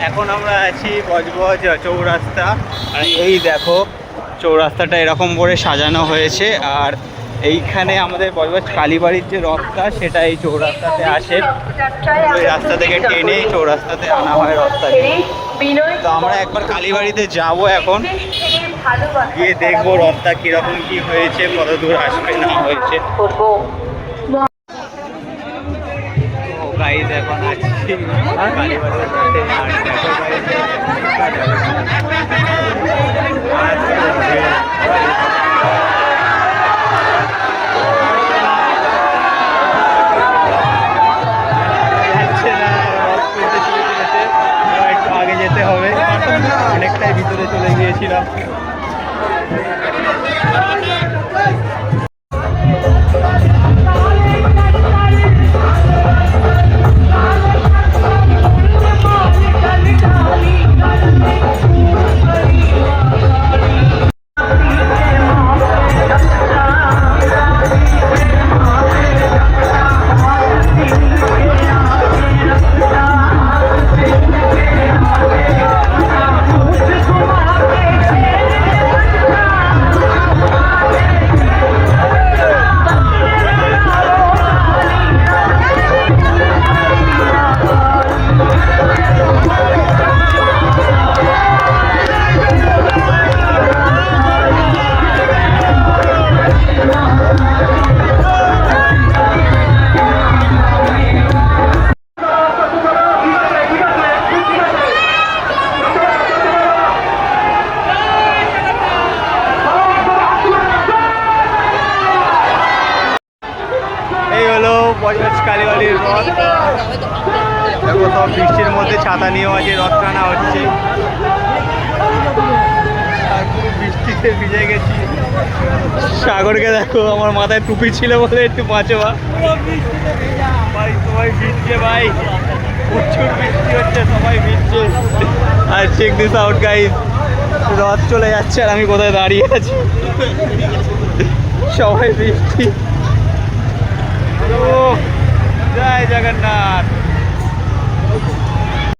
এখন আমরা আছি বজবজ চৌরাস্তা। আর এই দেখো চৌরাস্তাটা এরকম করে সাজানো হয়েছে। আর এইখানে আমাদের বজবজ কালীবাড়ির যে রথটা সেটা এই চৌরাস্তাতে আসে। ওই রাস্তা থেকে টেনে এই চৌরাস্তাতে আনা হয় রথটাকে। তো আমরা একবার কালীবাড়িতে যাব এখন, গিয়ে দেখবো রথটা কীরকম কি হয়েছে, কত দূর আসবে না হয়েছে। গাইজ এখন আছি কালীবাড়ির রথে। আর দেখো একটু আগে যেতে হবে, অনেকটাই ভিতরে চলে গিয়েছিলাম। বজবজ কালীবাড়ির রথ। দেখো সব বৃষ্টির মধ্যে ছাতা নিয়েও আজ রথ টানা হচ্ছে। আর পুরো বৃষ্টিতে ভিজে গেছি। সাগরকে দেখো, আমার মাথায় টুপি ছিল বলে একটু বাঁচোয়া। ভাই সবাই ভিজছে, ভাই প্রচুর বৃষ্টি হচ্ছে, সবাই ভিজছে। আর চেক দিস আউট গাইস, রথ চলে যাচ্ছে আর আমি কোথায় দাঁড়িয়ে আছি। সবাই বৃষ্টি। জয় জগন্নাথ।